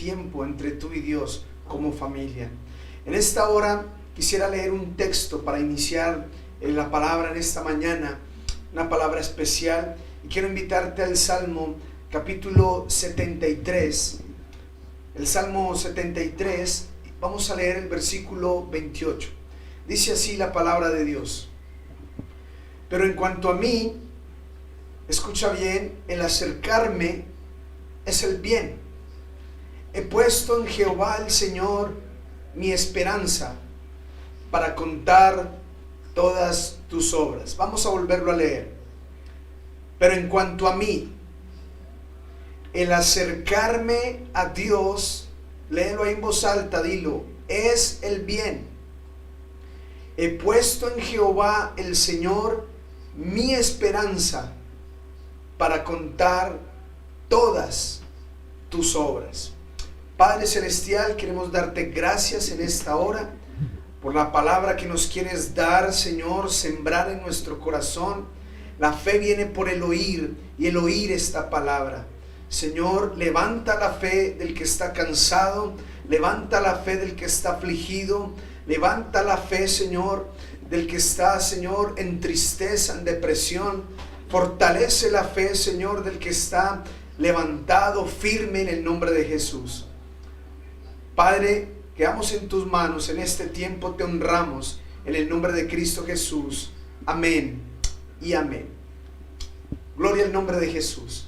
tiempo entre tú y Dios como familia. En esta hora quisiera leer un texto para iniciar la palabra en esta mañana, una palabra especial, y quiero invitarte al Salmo capítulo 73. El Salmo 73, vamos a leer el versículo 28. Dice así la palabra de Dios: pero en cuanto a mí, escucha bien, el acercarme es el bien. He puesto en Jehová el Señor mi esperanza para contar todas tus obras. Vamos a volverlo a leer. Pero en cuanto a mí, el acercarme a Dios, léelo ahí en voz alta, dilo, es el bien. He puesto en Jehová el Señor mi esperanza para contar todas tus obras. Padre Celestial, queremos darte gracias en esta hora por la palabra que nos quieres dar, Señor, sembrar en nuestro corazón. La fe viene por el oír, y el oír esta palabra. Señor, levanta la fe del que está cansado, levanta la fe del que está afligido, levanta la fe, Señor, del que está, Señor, en tristeza, en depresión. Fortalece la fe, Señor, del que está levantado, firme, en el nombre de Jesús. Padre, quedamos en tus manos en este tiempo, te honramos en el nombre de Cristo Jesús. Amén y amén. Gloria al nombre de Jesús.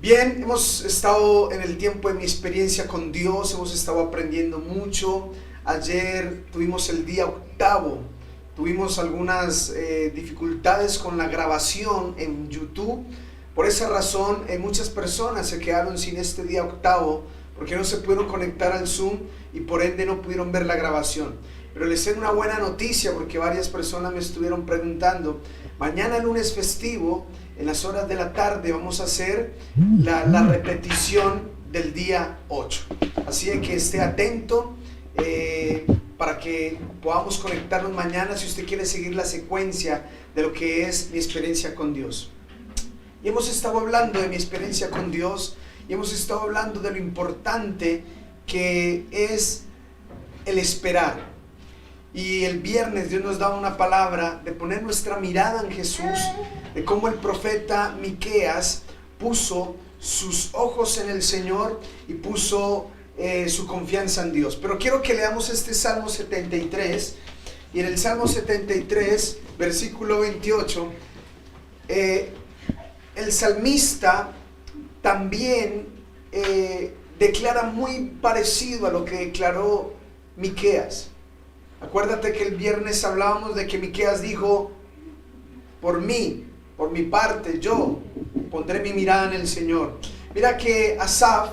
Bien, hemos estado en el tiempo de mi experiencia con Dios, hemos estado aprendiendo mucho. Ayer tuvimos el día 8, tuvimos algunas dificultades con la grabación en YouTube. Por esa razón, muchas personas se quedaron sin este día 8 porque no se pudieron conectar al Zoom y por ende no pudieron ver la grabación. Pero les tengo una buena noticia, porque varias personas me estuvieron preguntando. Mañana, lunes festivo, en las horas de la tarde vamos a hacer la repetición del día 8. Así que esté atento para que podamos conectarnos mañana si usted quiere seguir la secuencia de lo que es mi experiencia con Dios. Y hemos estado hablando de mi experiencia con Dios, y hemos estado hablando de lo importante que es el esperar. Y el viernes Dios nos daba una palabra de poner nuestra mirada en Jesús, de cómo el profeta Miqueas puso sus ojos en el Señor y puso su confianza en Dios. Pero quiero que leamos este Salmo 73, y en el Salmo 73, versículo 28, el salmista también declara muy parecido a lo que declaró Miqueas. Acuérdate que el viernes hablábamos de que Miqueas dijo: por mí, por mi parte, yo pondré mi mirada en el Señor. Mira que Asaf,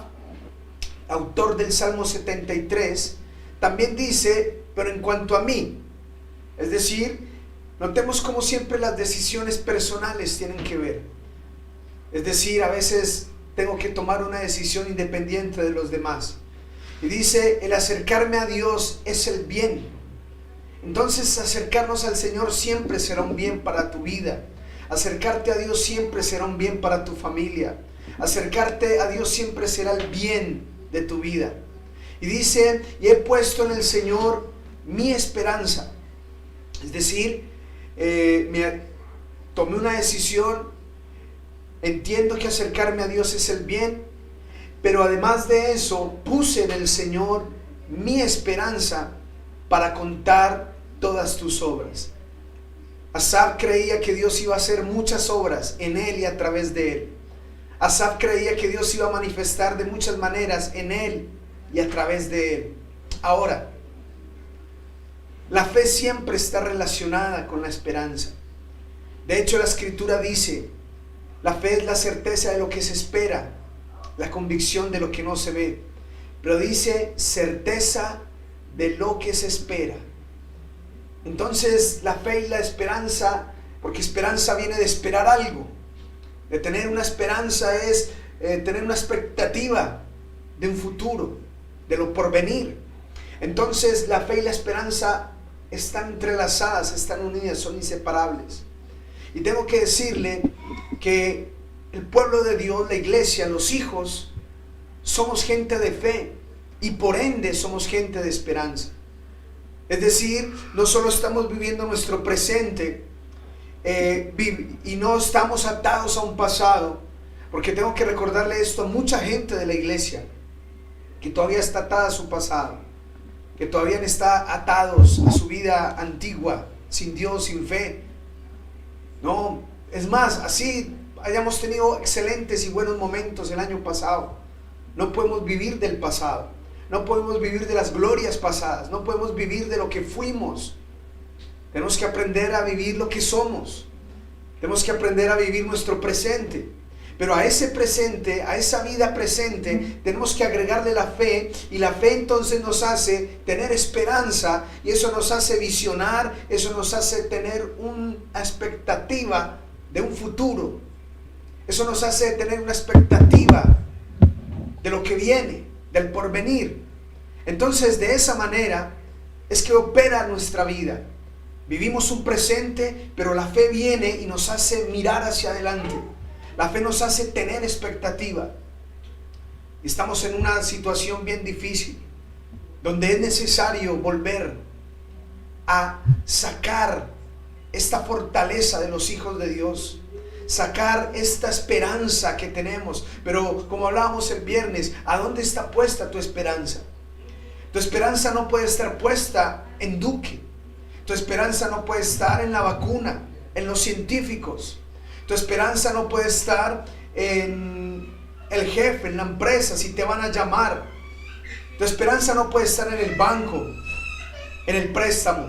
autor del Salmo 73, también dice: pero en cuanto a mí. Es decir, notemos como siempre las decisiones personales tienen que ver. Es decir, a veces tengo que tomar una decisión independiente de los demás. Y dice: el acercarme a Dios es el bien. Entonces, acercarnos al Señor siempre será un bien para tu vida. Acercarte a Dios siempre será un bien para tu familia. Acercarte a Dios siempre será el bien de tu vida. Y dice: y he puesto en el Señor mi esperanza. Es decir, tomé una decisión, entiendo que acercarme a Dios es el bien, pero además de eso, puse en el Señor mi esperanza para contar todas tus obras. Asaf creía que Dios iba a hacer muchas obras en él y a través de él. Asaf creía que Dios iba a manifestar de muchas maneras en él y a través de él. Ahora, la fe siempre está relacionada con la esperanza. De hecho, la Escritura dice: la fe es la certeza de lo que se espera, la convicción de lo que no se ve. Pero dice certeza de lo que se espera. Entonces, la fe y la esperanza, porque esperanza viene de esperar algo. De tener una esperanza es tener una expectativa de un futuro, de lo por venir. Entonces, la fe y la esperanza están entrelazadas, están unidas, son inseparables. Y tengo que decirle que el pueblo de Dios, la iglesia, los hijos, somos gente de fe y por ende somos gente de esperanza. Es decir, no solo estamos viviendo nuestro presente y no estamos atados a un pasado, porque tengo que recordarle esto a mucha gente de la iglesia, que todavía está atada a su pasado, que todavía está atados a su vida antigua, sin Dios, sin fe. No, es más, así hayamos tenido excelentes y buenos momentos el año pasado, no podemos vivir del pasado, no podemos vivir de las glorias pasadas, no podemos vivir de lo que fuimos. Tenemos que aprender a vivir lo que somos, tenemos que aprender a vivir nuestro presente. Pero a ese presente, a esa vida presente, tenemos que agregarle la fe, y la fe entonces nos hace tener esperanza, y eso nos hace visionar, eso nos hace tener una expectativa de un futuro, eso nos hace tener una expectativa de lo que viene, del porvenir. Entonces, de esa manera es que opera nuestra vida. Vivimos un presente, pero la fe viene y nos hace mirar hacia adelante. La fe nos hace tener expectativa. Estamos en una situación bien difícil, donde es necesario volver a sacar esta fortaleza de los hijos de Dios, sacar esta esperanza que tenemos. Pero como hablábamos el viernes, ¿a dónde está puesta tu esperanza? Tu esperanza no puede estar puesta en Duque. Tu esperanza no puede estar en la vacuna, en los científicos. Tu esperanza no puede estar en el jefe, en la empresa, si te van a llamar. Tu esperanza no puede estar en el banco, en el préstamo.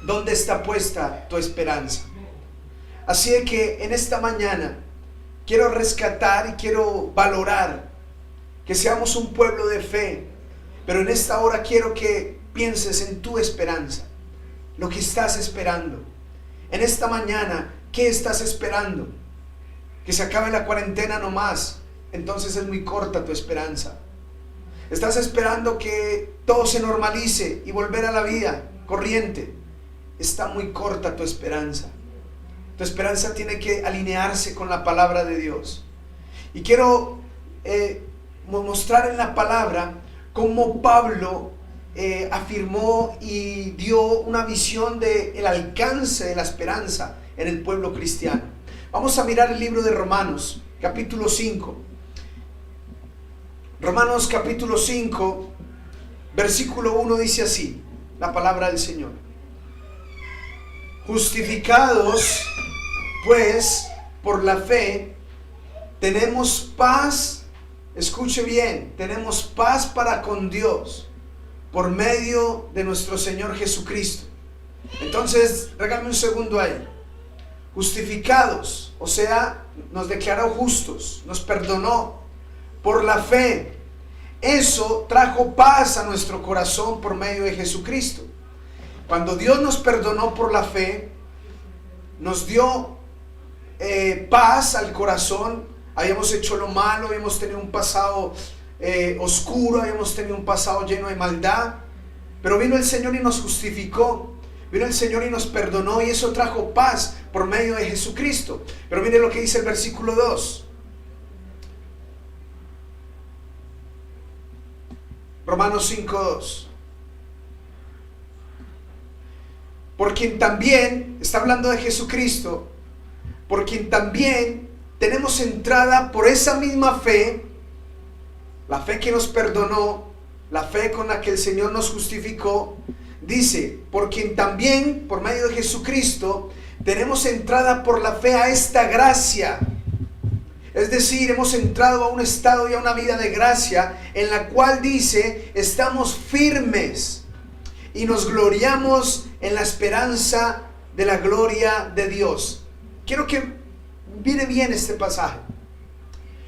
¿Dónde está puesta tu esperanza? Así es que en esta mañana quiero rescatar y quiero valorar que seamos un pueblo de fe. Pero en esta hora quiero que pienses en tu esperanza, lo que estás esperando. En esta mañana, ¿qué estás esperando? ¿Que se acabe la cuarentena nomás? Entonces es muy corta tu esperanza. ¿Estás esperando que todo se normalice y volver a la vida corriente? Está muy corta tu esperanza. Tu esperanza tiene que alinearse con la palabra de Dios. Y quiero mostrar en la palabra cómo Pablo afirmó y dio una visión del alcance de la esperanza en el pueblo cristiano. Vamos a mirar el libro de Romanos, capítulo 5. Romanos capítulo 5, versículo 1 dice así, la palabra del Señor. Justificados, pues, por la fe, tenemos paz, escuche bien, tenemos paz para con Dios, por medio de nuestro Señor Jesucristo. Entonces, regálame un segundo ahí. Justificados, o sea, nos declaró justos, nos perdonó por la fe. Eso trajo paz a nuestro corazón por medio de Jesucristo. Cuando Dios nos perdonó por la fe, nos dio paz al corazón. Habíamos hecho lo malo, habíamos tenido un pasado oscuro, habíamos tenido un pasado lleno de maldad, pero vino el Señor y nos justificó. Vino el Señor y nos perdonó, y eso trajo paz por medio de Jesucristo. Pero mire lo que dice el versículo 2. Romanos 5:2. Por quien también, está hablando de Jesucristo, por quien también tenemos entrada por esa misma fe, la fe que nos perdonó, la fe con la que el Señor nos justificó. Dice, por quien también, por medio de Jesucristo, tenemos entrada por la fe a esta gracia. Es decir, hemos entrado a un estado y a una vida de gracia en la cual dice, estamos firmes y nos gloriamos en la esperanza de la gloria de Dios. Quiero que mire bien este pasaje.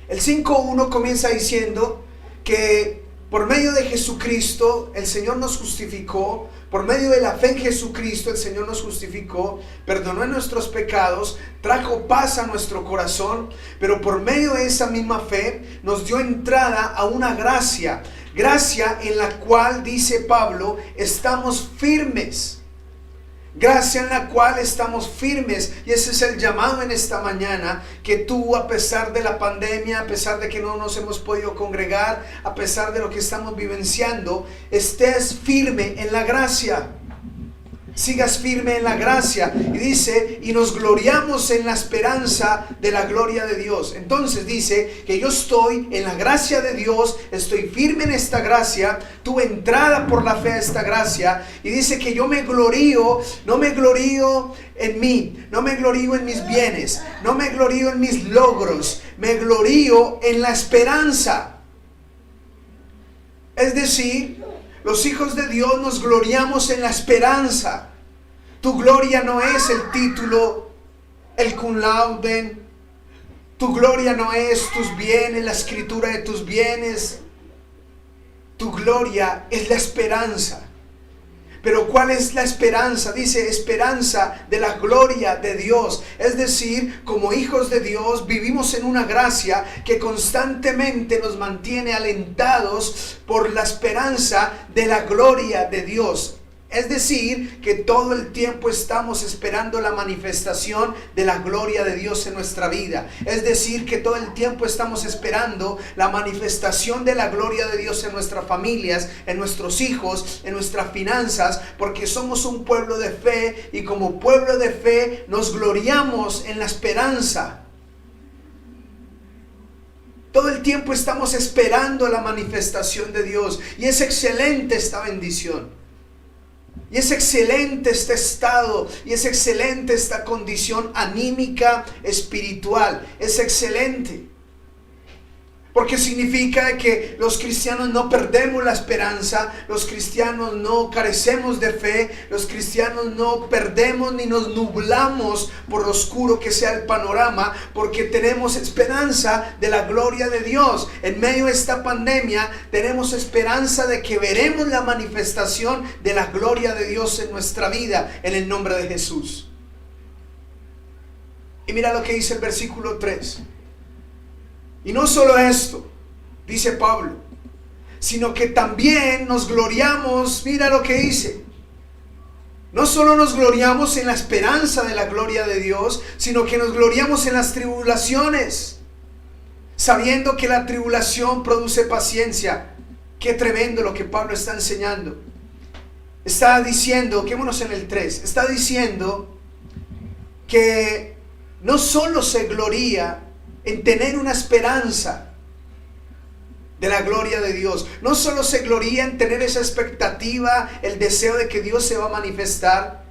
El 5:1 comienza diciendo que por medio de Jesucristo el Señor nos justificó. Por medio de la fe en Jesucristo el Señor nos justificó, perdonó nuestros pecados, trajo paz a nuestro corazón, pero por medio de esa misma fe nos dio entrada a una gracia, gracia en la cual, dice Pablo, estamos firmes. Gracia en la cual estamos firmes. Y ese es el llamado en esta mañana. Que tú, a pesar de la pandemia, a pesar de que no nos hemos podido congregar, a pesar de lo que estamos vivenciando, estés firme en la gracia. Sigas firme en la gracia. Y dice, y nos gloriamos en la esperanza de la gloria de Dios. Entonces dice que yo estoy en la gracia de Dios, estoy firme en esta gracia, tuve entrada por la fe a esta gracia. Y dice que yo me glorío, no me glorío en mí, no me glorío en mis bienes, no me glorío en mis logros, me glorío en la esperanza. Es decir, los hijos de Dios nos gloriamos en la esperanza. Tu gloria no es el título, el cum laude. Tu gloria no es tus bienes, la escritura de tus bienes. Tu gloria es la esperanza. Pero ¿cuál es la esperanza? Dice esperanza de la gloria de Dios. Es decir, como hijos de Dios vivimos en una gracia que constantemente nos mantiene alentados por la esperanza de la gloria de Dios. Es decir, que todo el tiempo estamos esperando la manifestación de la gloria de Dios en nuestra vida. Es decir, que todo el tiempo estamos esperando la manifestación de la gloria de Dios en nuestras familias, en nuestros hijos, en nuestras finanzas, porque somos un pueblo de fe y como pueblo de fe nos gloriamos en la esperanza. Todo el tiempo estamos esperando la manifestación de Dios y es excelente esta bendición. Y es excelente este estado, y es excelente esta condición anímica, espiritual. Es excelente. Porque significa que los cristianos no perdemos la esperanza, los cristianos no carecemos de fe, los cristianos no perdemos ni nos nublamos por lo oscuro que sea el panorama, porque tenemos esperanza de la gloria de Dios. En medio de esta pandemia tenemos esperanza de que veremos la manifestación de la gloria de Dios en nuestra vida, en el nombre de Jesús. Y mira lo que dice el versículo 3. Y no solo esto, dice Pablo, sino que también nos gloriamos, mira lo que dice. No solo nos gloriamos en la esperanza de la gloria de Dios, sino que nos gloriamos en las tribulaciones, sabiendo que la tribulación produce paciencia. Qué tremendo lo que Pablo está enseñando. Está diciendo, quedémonos en el 3, está diciendo que no solo se gloría en tener una esperanza de la gloria de Dios, no solo se gloria en tener esa expectativa, el deseo de que Dios se va a manifestar.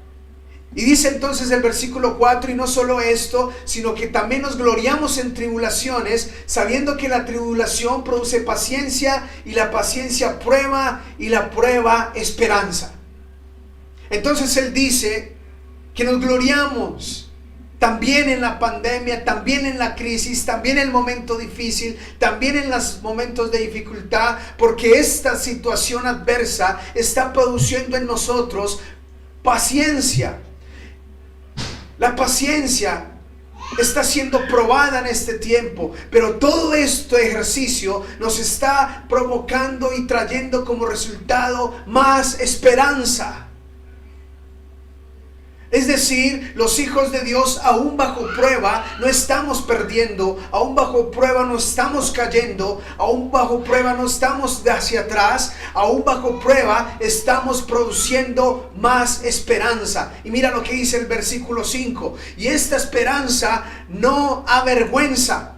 Y dice entonces el versículo 4, y no solo esto, sino que también nos gloriamos en tribulaciones, sabiendo que la tribulación produce paciencia, y la paciencia prueba, y la prueba esperanza. Entonces él dice que nos gloriamos también en la pandemia, también en la crisis, también en el momento difícil, también en los momentos de dificultad, porque esta situación adversa está produciendo en nosotros paciencia. La paciencia está siendo probada en este tiempo, pero todo este ejercicio nos está provocando y trayendo como resultado más esperanza. Es decir, los hijos de Dios aún bajo prueba no estamos perdiendo, aún bajo prueba no estamos cayendo, aún bajo prueba no estamos hacia atrás, aún bajo prueba estamos produciendo más esperanza. Y mira lo que dice el versículo 5, y esta esperanza no avergüenza.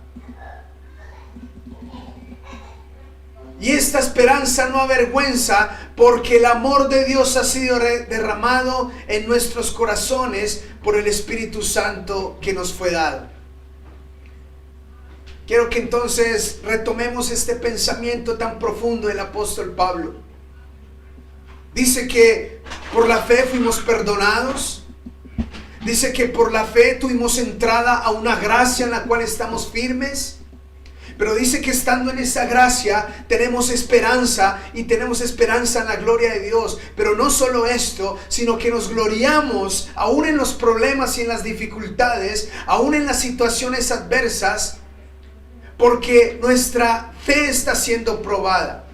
Y esta esperanza no avergüenza, porque el amor de Dios ha sido derramado en nuestros corazones por el Espíritu Santo que nos fue dado. Quiero que entonces retomemos este pensamiento tan profundo del apóstol Pablo. Dice que por la fe fuimos perdonados. Dice que por la fe tuvimos entrada a una gracia en la cual estamos firmes. Pero dice que estando en esa gracia tenemos esperanza, y tenemos esperanza en la gloria de Dios. Pero no solo esto, sino que nos gloriamos aún en los problemas y en las dificultades, aún en las situaciones adversas, porque nuestra fe está siendo probada,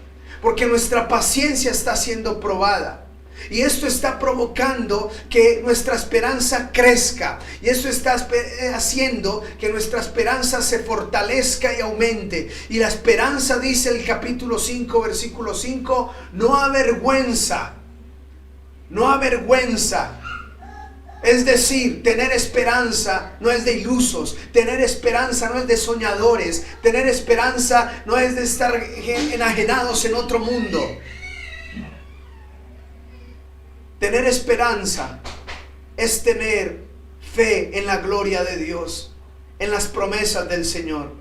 porque nuestra paciencia está siendo probada. Y esto está provocando que nuestra esperanza crezca. Y esto está haciendo que nuestra esperanza se fortalezca y aumente. Y la esperanza, dice el capítulo 5, versículo 5, no avergüenza. No avergüenza. Es decir, tener esperanza no es de ilusos, tener esperanza no es de soñadores, tener esperanza no es de estar enajenados en otro mundo. Tener esperanza es tener fe en la gloria de Dios, en las promesas del Señor.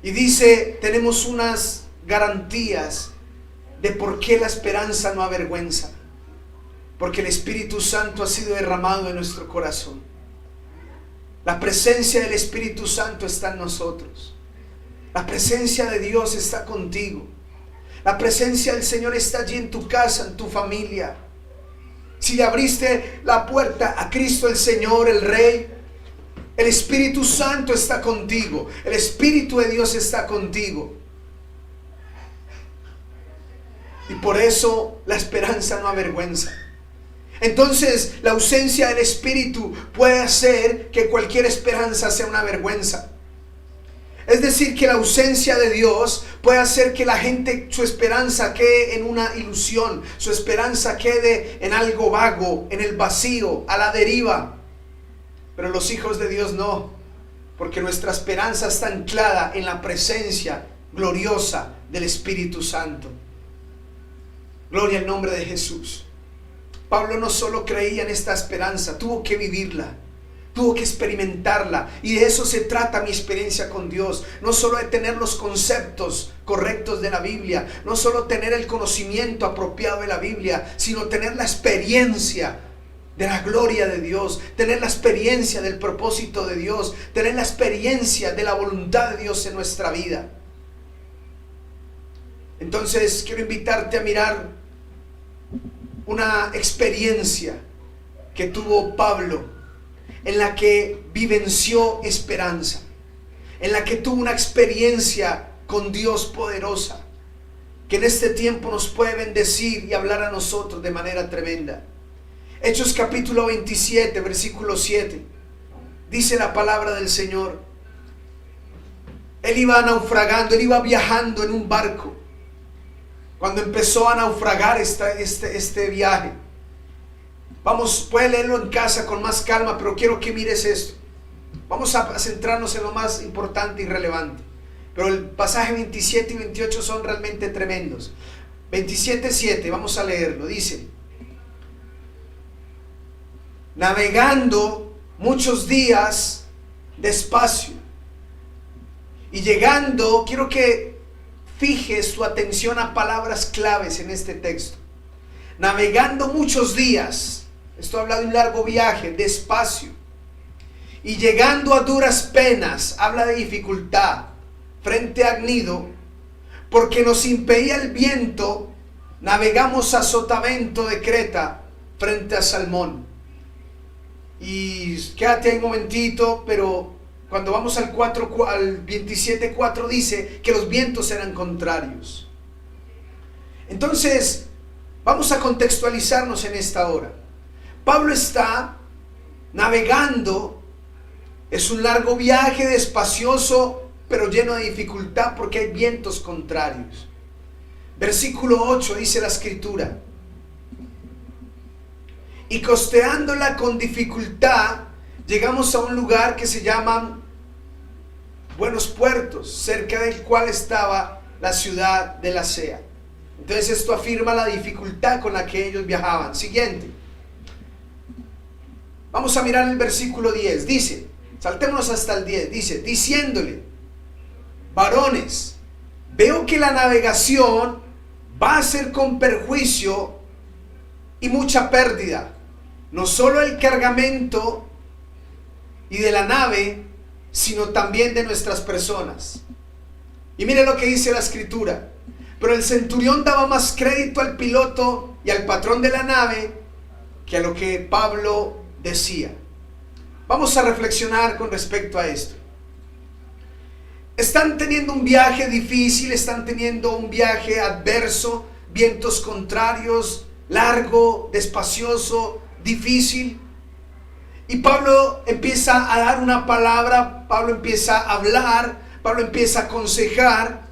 Y dice, tenemos unas garantías de por qué la esperanza no avergüenza. Porque el Espíritu Santo ha sido derramado en nuestro corazón. La presencia del Espíritu Santo está en nosotros. La presencia de Dios está contigo. La presencia del Señor está allí en tu casa, en tu familia. Si le abriste la puerta a Cristo el Señor, el Rey, el Espíritu Santo está contigo. El Espíritu de Dios está contigo. Y por eso la esperanza no avergüenza. Entonces, la ausencia del Espíritu puede hacer que cualquier esperanza sea una vergüenza. Es decir, que la ausencia de Dios puede hacer que la gente, su esperanza quede en una ilusión, su esperanza quede en algo vago, en el vacío, a la deriva. Pero los hijos de Dios no, porque nuestra esperanza está anclada en la presencia gloriosa del Espíritu Santo. Gloria al nombre de Jesús. Pablo no solo creía en esta esperanza, tuvo que vivirla, tuvo que experimentarla. Y de eso se trata mi experiencia con Dios. No solo de tener los conceptos correctos de la Biblia, no solo tener el conocimiento apropiado de la Biblia, sino tener la experiencia de la gloria de Dios, tener la experiencia del propósito de Dios, tener la experiencia de la voluntad de Dios en nuestra vida. Entonces quiero invitarte a mirar una experiencia que tuvo Pablo, en la que vivenció esperanza, en la que tuvo una experiencia con Dios poderosa, que en este tiempo nos puede bendecir y hablar a nosotros de manera tremenda. Hechos capítulo 27, versículo 7, dice la palabra del Señor. Él iba naufragando, él iba viajando en un barco. Cuando empezó a naufragar este viaje. Vamos, puede leerlo en casa con más calma, pero quiero que mires esto. Vamos a centrarnos en lo más importante y relevante. Pero el pasaje 27 y 28 son realmente tremendos. 27:7, vamos a leerlo. Dice: navegando muchos días despacio y llegando, quiero que fijes tu atención a palabras claves en este texto. Navegando muchos días, esto habla de un largo viaje, despacio, y llegando a duras penas, habla de dificultad, frente a Gnido, porque nos impedía el viento, navegamos a Sotavento de Creta, frente a Salmón. Y quédate ahí un momentito, pero cuando vamos al 27:4 dice que los vientos eran contrarios. Entonces, vamos a contextualizarnos en esta hora. Pablo está navegando, es un largo viaje, despacioso, pero lleno de dificultad porque hay vientos contrarios. Versículo 8 dice la escritura: y costeándola con dificultad, llegamos a un lugar que se llama Buenos Puertos, cerca del cual estaba la ciudad de Lasea. Entonces esto afirma la dificultad con la que ellos viajaban. Siguiente. Vamos a mirar el versículo 10. Dice, saltémonos hasta el 10. Dice, diciéndole: varones, veo que la navegación va a ser con perjuicio y mucha pérdida, no solo el cargamento y de la nave, sino también de nuestras personas. Y mire lo que dice la escritura: pero el centurión daba más crédito al piloto y al patrón de la nave que a lo que Pablo decía. Vamos a reflexionar con respecto a esto. Están teniendo un viaje difícil, están teniendo un viaje adverso, vientos contrarios, largo, despacioso, difícil. Y Pablo empieza a dar una palabra, Pablo empieza a hablar, Pablo empieza a aconsejar,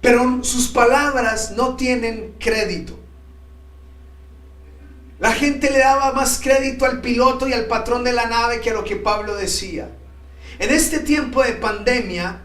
pero sus palabras no tienen crédito. La gente le daba más crédito al piloto y al patrón de la nave que a lo que Pablo decía. En este tiempo de pandemia,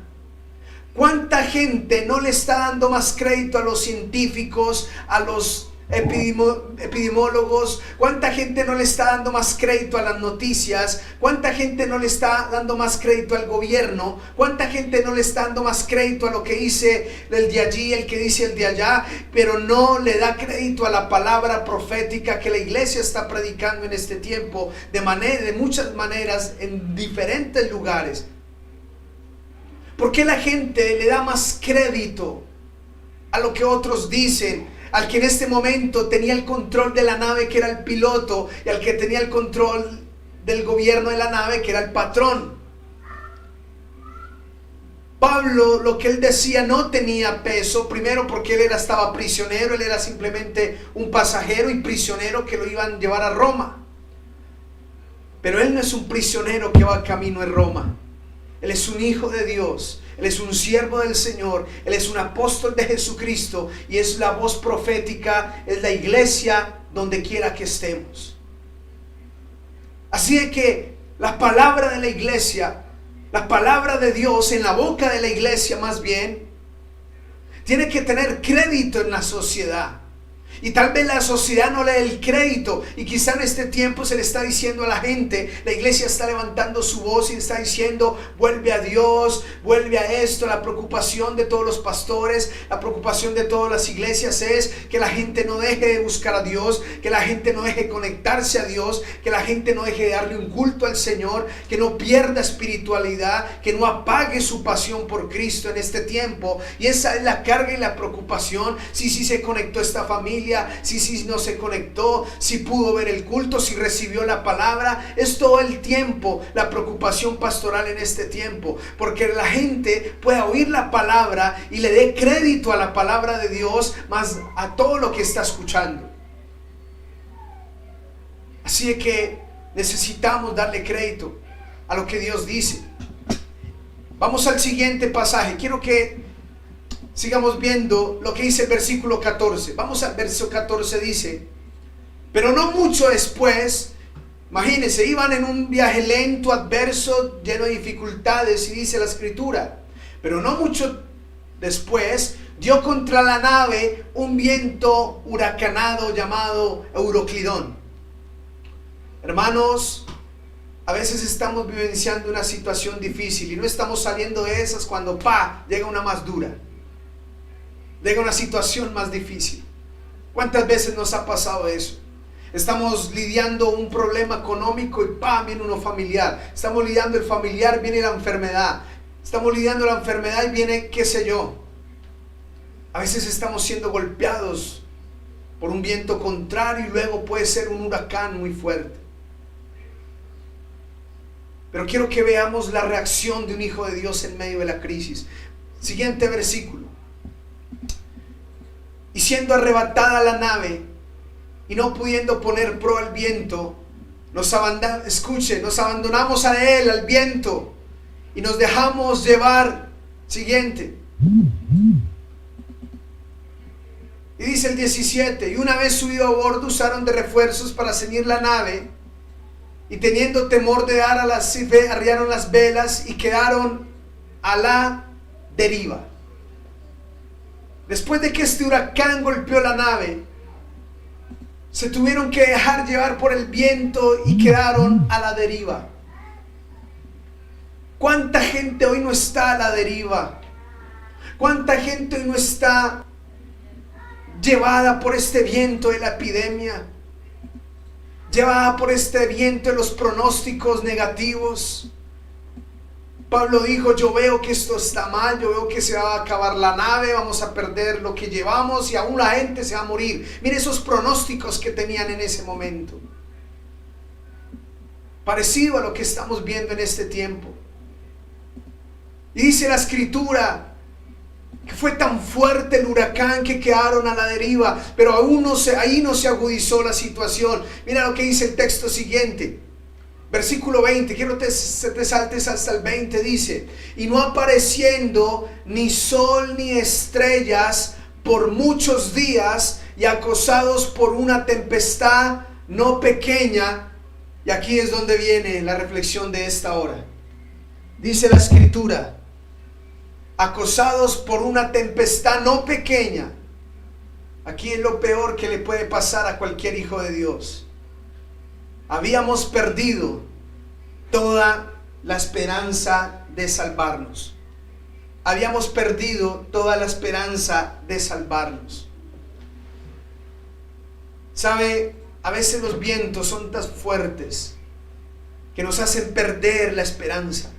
¿cuánta gente no le está dando más crédito a los científicos, a los epidemiólogos? ¿Cuánta gente no le está dando más crédito a las noticias? ¿Cuánta gente no le está dando más crédito al gobierno? ¿Cuánta gente no le está dando más crédito a lo que dice el de allí, el que dice el de allá? Pero no le da crédito a la palabra profética que la iglesia está predicando en este tiempo de muchas maneras, en diferentes lugares. ¿Por qué la gente le da más crédito a lo que otros dicen? Al que en este momento tenía el control de la nave, que era el piloto, y al que tenía el control del gobierno de la nave, que era el patrón. Pablo, lo que él decía no tenía peso, primero porque él estaba prisionero, él era simplemente un pasajero y prisionero que lo iban a llevar a Roma. Pero él no es un prisionero que va camino a Roma. Él es un hijo de Dios. Él es un siervo del Señor. Él es un apóstol de Jesucristo. Y es la voz profética. Es la iglesia donde quiera que estemos. Así es que la palabra de la iglesia, la palabra de Dios en la boca de la iglesia más bien, tiene que tener crédito en la sociedad. Y tal vez la sociedad no le dé el crédito. Y quizá en este tiempo se le está diciendo a la gente, la iglesia está levantando su voz y está diciendo, vuelve a Dios, vuelve a esto. La preocupación de todos los pastores, la preocupación de todas las iglesias es que la gente no deje de buscar a Dios, que la gente no deje de conectarse a Dios, que la gente no deje de darle un culto al Señor, que no pierda espiritualidad, que no apague su pasión por Cristo en este tiempo. Y esa es la carga y la preocupación. Si se conectó esta familia, si no se conectó, si pudo ver el culto, si recibió la palabra. Es todo el tiempo la preocupación pastoral en este tiempo, porque la gente pueda oír la palabra y le dé crédito a la palabra de Dios más a todo lo que está escuchando. Así es que necesitamos darle crédito a lo que Dios dice. Vamos al siguiente pasaje. Quiero que sigamos viendo lo que dice el versículo 14. Vamos al verso 14, dice: pero no mucho después, imagínense, iban en un viaje lento, adverso, lleno de dificultades, y dice la escritura, pero no mucho después, dio contra la nave un viento huracanado llamado Euroclidón. Hermanos, a veces estamos vivenciando una situación difícil y no estamos saliendo de esas cuando llega una más dura. Llega una situación más difícil. ¿Cuántas veces nos ha pasado eso? Estamos lidiando un problema económico y viene uno familiar. Estamos lidiando el familiar, viene la enfermedad. Estamos lidiando la enfermedad y viene qué sé yo. A veces estamos siendo golpeados por un viento contrario y luego puede ser un huracán muy fuerte. Pero quiero que veamos la reacción de un hijo de Dios en medio de la crisis. Siguiente versículo. Y siendo arrebatada la nave y no pudiendo poner proa al viento, nos abandonamos a él, al viento, y nos dejamos llevar. Siguiente. Y dice el 17: y una vez subido a bordo usaron de refuerzos para ceñir la nave, y teniendo temor de dar arriaron las velas y quedaron a la deriva. Después de que este huracán golpeó la nave, se tuvieron que dejar llevar por el viento y quedaron a la deriva. ¿Cuánta gente hoy no está a la deriva? ¿Cuánta gente hoy no está llevada por este viento de la epidemia? Llevada por este viento de los pronósticos negativos. Pablo dijo: yo veo que esto está mal, yo veo que se va a acabar la nave, vamos a perder lo que llevamos y aún la gente se va a morir. Mire esos pronósticos que tenían en ese momento. Parecido a lo que estamos viendo en este tiempo. Y dice la escritura que fue tan fuerte el huracán que quedaron a la deriva, pero ahí no se agudizó la situación. Mira lo que dice el texto siguiente. Versículo 20, quiero que te saltes hasta el 20, dice: y no apareciendo ni sol ni estrellas por muchos días, y acosados por una tempestad no pequeña. Y aquí es donde viene la reflexión de esta hora. Dice la escritura: acosados por una tempestad no pequeña. Aquí es lo peor que le puede pasar a cualquier hijo de Dios. Habíamos perdido toda la esperanza de salvarnos. Habíamos perdido toda la esperanza de salvarnos. ¿Sabe? A veces los vientos son tan fuertes que nos hacen perder la esperanza.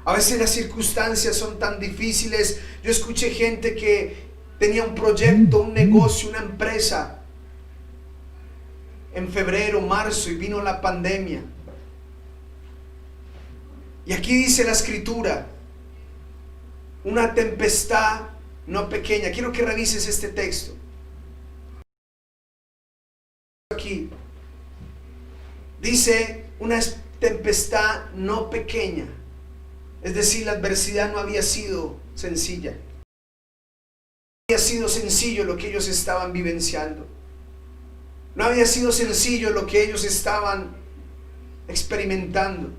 A veces las circunstancias son tan difíciles. Yo escuché gente que tenía un proyecto, un negocio, una empresa en febrero, marzo, y vino la pandemia. Y aquí dice la escritura: una tempestad no pequeña. Quiero que revises este texto. Aquí dice una tempestad no pequeña. Es decir, la adversidad no había sido sencilla. No había sido sencillo lo que ellos estaban vivenciando. No había sido sencillo lo que ellos estaban experimentando.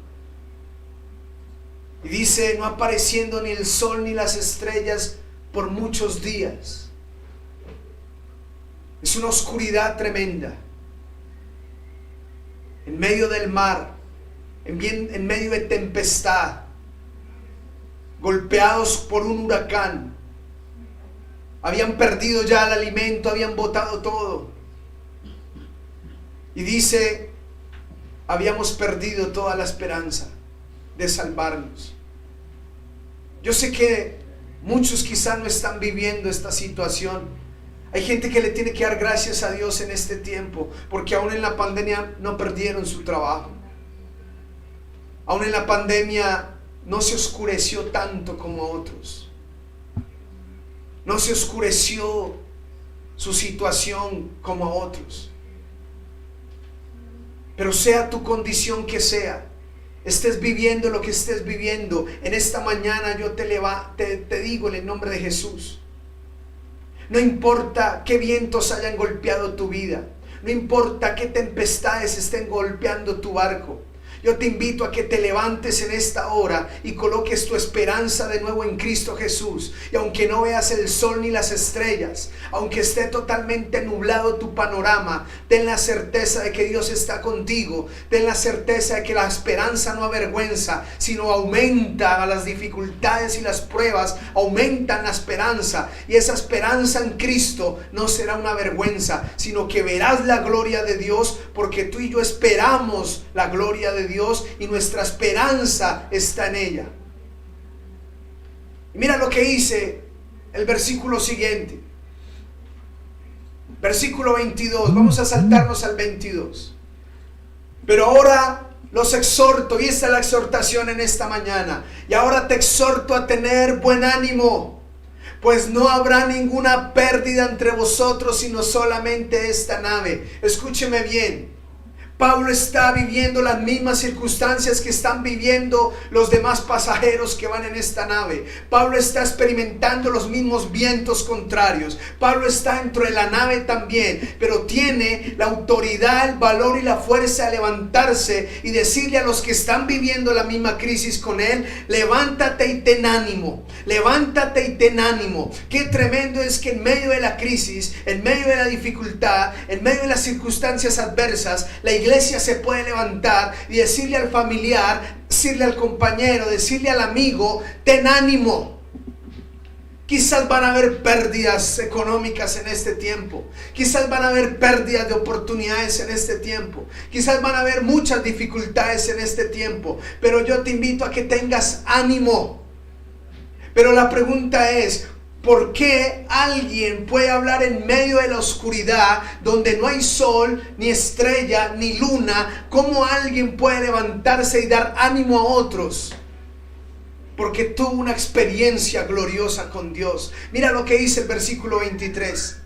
Y dice: no apareciendo ni el sol ni las estrellas por muchos días. Es una oscuridad tremenda. En medio del mar, en medio de tempestad, golpeados por un huracán. Habían perdido ya el alimento, habían botado todo. Y dice: habíamos perdido toda la esperanza de salvarnos. Yo sé que muchos quizás no están viviendo esta situación. Hay gente que le tiene que dar gracias a Dios en este tiempo, porque aún en la pandemia no perdieron su trabajo. Aún en la pandemia no se oscureció tanto como a otros. No se oscureció su situación como a otros. Pero sea tu condición que sea, estés viviendo lo que estés viviendo, en esta mañana yo te digo en el nombre de Jesús: no importa qué vientos hayan golpeado tu vida, no importa qué tempestades estén golpeando tu barco, yo te invito a que te levantes en esta hora y coloques tu esperanza de nuevo en Cristo Jesús. Y aunque no veas el sol ni las estrellas, aunque esté totalmente nublado tu panorama, ten la certeza de que Dios está contigo. Ten la certeza de que la esperanza no avergüenza, sino aumenta a las dificultades y las pruebas, aumentan la esperanza. Y esa esperanza en Cristo no será una vergüenza, sino que verás la gloria de Dios, porque tú y yo esperamos la gloria de Dios y nuestra esperanza está en ella. Y mira lo que dice el versículo siguiente, versículo 22. Vamos a saltarnos al 22. Pero ahora los exhorto, y esta es la exhortación en esta mañana, y ahora te exhorto a tener buen ánimo, pues no habrá ninguna pérdida entre vosotros, sino solamente esta nave. Escúcheme bien. Pablo está viviendo las mismas circunstancias que están viviendo los demás pasajeros que van en esta nave. Pablo está experimentando los mismos vientos contrarios. Pablo está dentro de la nave también, pero tiene la autoridad, el valor y la fuerza de levantarse y decirle a los que están viviendo la misma crisis con él: levántate y ten ánimo, levántate y ten ánimo. Qué tremendo es que en medio de la crisis, en medio de la dificultad, en medio de las circunstancias adversas, la iglesia se puede levantar y decirle al familiar, decirle al compañero, decirle al amigo: ten ánimo. Quizás van a haber pérdidas económicas en este tiempo. Quizás van a haber pérdidas de oportunidades en este tiempo. Quizás van a haber muchas dificultades en este tiempo. Pero yo te invito a que tengas ánimo. Pero la pregunta es: ¿por qué alguien puede hablar en medio de la oscuridad, donde no hay sol, ni estrella, ni luna? ¿Cómo alguien puede levantarse y dar ánimo a otros? porque tuvo una experiencia gloriosa con Dios. Mira lo que dice el versículo 23.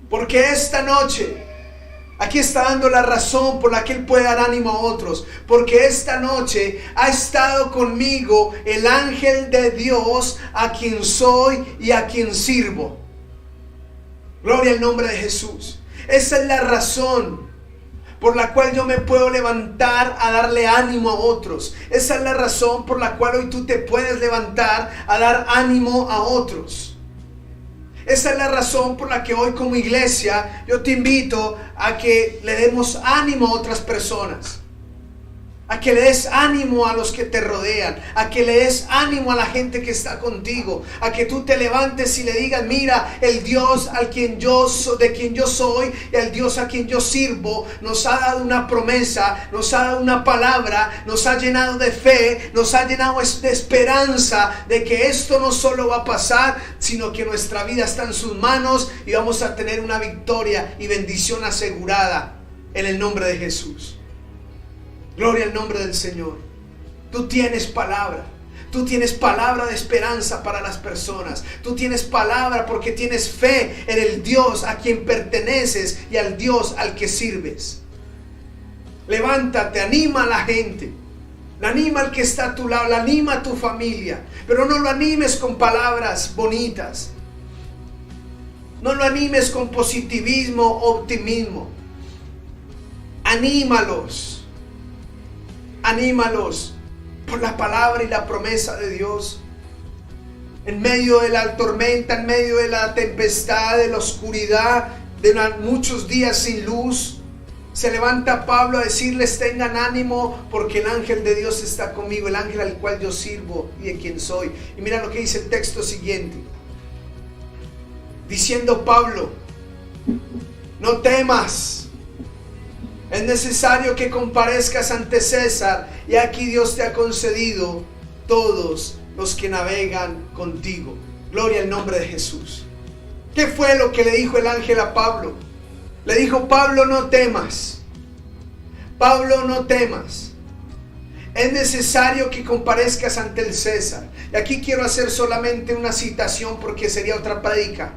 Porque esta noche, aquí está dando la razón por la que Él puede dar ánimo a otros. Porque esta noche ha estado conmigo el ángel de Dios, a quien soy y a quien sirvo. Gloria al nombre de Jesús. Esa es la razón por la cual yo me puedo levantar a darle ánimo a otros. Esa es la razón por la cual hoy tú te puedes levantar a dar ánimo a otros. Esa es la razón por la que hoy como iglesia yo te invito a que le demos ánimo a otras personas. A que le des ánimo a los que te rodean, a que le des ánimo a la gente que está contigo, a que tú te levantes y le digas: mira, el Dios de quien yo soy y el Dios a quien yo sirvo nos ha dado una promesa, nos ha dado una palabra, nos ha llenado de fe, nos ha llenado de esperanza de que esto no solo va a pasar, sino que nuestra vida está en sus manos y vamos a tener una victoria y bendición asegurada en el nombre de Jesús. Gloria al nombre del Señor. Tú tienes palabra. Tú tienes palabra de esperanza para las personas. Tú tienes palabra porque tienes fe en el Dios a quien perteneces y al Dios al que sirves. Levántate, anima a la gente. Anima al que está a tu lado, anima a tu familia. Pero no lo animes con palabras bonitas. No lo animes con positivismo o optimismo. Anímalos. Anímalos por la palabra y la promesa de Dios. En medio de la tormenta, en medio de la tempestad, de la oscuridad, de muchos días sin luz, se levanta Pablo a decirles: tengan ánimo porque el ángel de Dios está conmigo, el ángel al cual yo sirvo y de quien soy. Y mira lo que dice el texto siguiente. Diciendo Pablo: no temas. Es necesario que comparezcas ante César, y aquí Dios te ha concedido todos los que navegan contigo. Gloria al nombre de Jesús. ¿Qué fue lo que le dijo el ángel a Pablo? Le dijo: Pablo, no temas. Pablo, no temas. Es necesario que comparezcas ante el César. Y aquí quiero hacer solamente una citación porque sería otra prédica.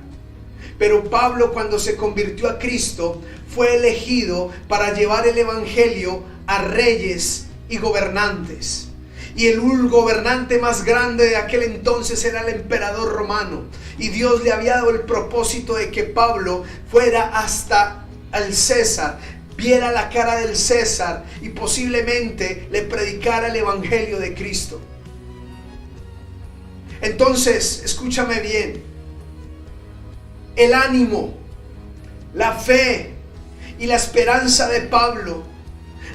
Pero Pablo, cuando se convirtió a Cristo, fue elegido para llevar el evangelio a reyes y gobernantes. Y el gobernante más grande de aquel entonces era el emperador romano. Y Dios le había dado el propósito de que Pablo fuera hasta el César, viera la cara del César y posiblemente le predicara el evangelio de Cristo. Entonces, escúchame bien. El ánimo, la fe y la esperanza de Pablo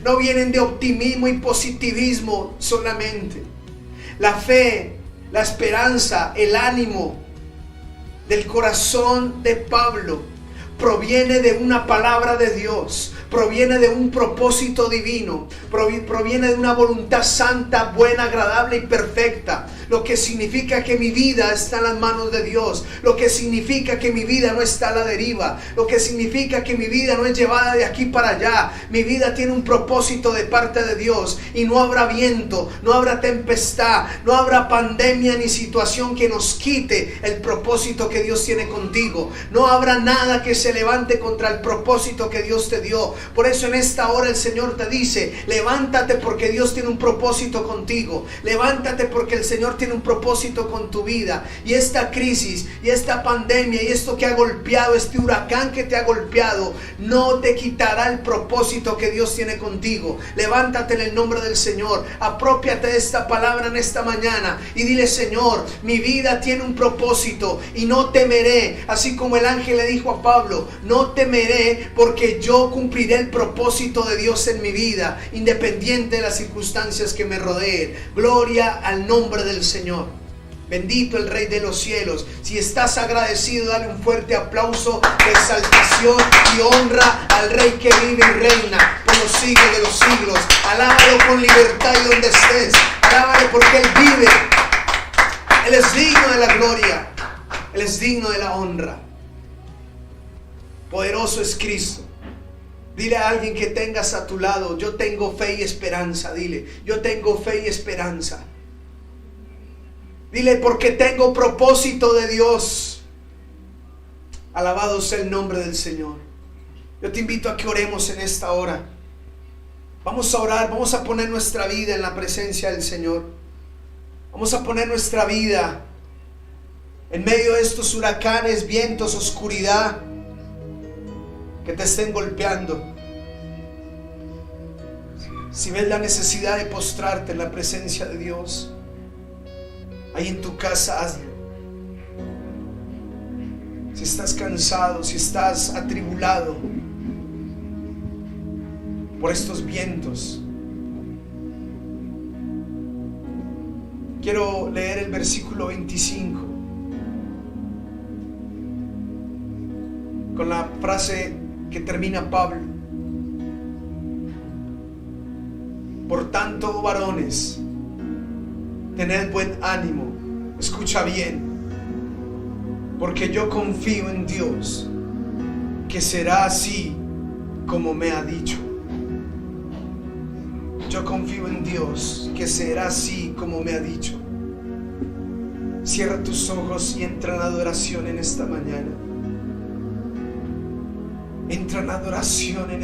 no vienen de optimismo y positivismo solamente. La fe, la esperanza, el ánimo del corazón de Pablo proviene de una palabra de Dios, proviene de un propósito divino, proviene de una voluntad santa, buena, agradable y perfecta. Lo que significa que mi vida está en las manos de Dios. Lo que significa que mi vida no está a la deriva. Lo que significa que mi vida no es llevada de aquí para allá. Mi vida tiene un propósito de parte de Dios. Y no habrá viento, no habrá tempestad, no habrá pandemia ni situación que nos quite el propósito que Dios tiene contigo. No habrá nada que se levante contra el propósito que Dios te dio. Por eso en esta hora el Señor te dice: levántate porque Dios tiene un propósito contigo. Levántate porque el Señor tiene un propósito con tu vida. Y esta crisis y esta pandemia y esto que ha golpeado, este huracán que te ha golpeado, no te quitará el propósito que Dios tiene contigo. Levántate en el nombre del Señor. Apropiate de esta palabra en esta mañana y dile: Señor, mi vida tiene un propósito y no temeré. Así como el ángel le dijo a Pablo: no temeré porque yo cumpliré el propósito de Dios en mi vida, independiente de las circunstancias que me rodeen. Gloria al nombre del Señor. Bendito el Rey de los cielos. Si estás agradecido, dale un fuerte aplauso de exaltación y honra al Rey que vive y reina por los siglos de los siglos. Alábalo con libertad y donde estés. Alábalo porque Él vive. Él es digno de la gloria. Él es digno de la honra. Poderoso es Cristo. Dile a alguien que tengas a tu lado: yo tengo fe y esperanza. Dile: yo tengo fe y esperanza. Dile: porque tengo propósito de Dios. Alabado sea el nombre del Señor. Yo te invito a que oremos en esta hora. Vamos a orar, vamos a poner nuestra vida en la presencia del Señor. Vamos a poner nuestra vida en medio de estos huracanes, vientos, oscuridad que te estén golpeando. Si ves la necesidad de postrarte en la presencia de Dios, ahí en tu casa, hazlo. Si estás cansado, si estás atribulado por estos vientos, quiero leer el versículo 25 con la frase que termina Pablo: por tanto, varones, tened buen ánimo. Escucha bien, porque yo confío en Dios, que será así como me ha dicho. Yo confío en Dios, que será así como me ha dicho. Cierra tus ojos y entra en adoración en esta mañana. Entra en adoración en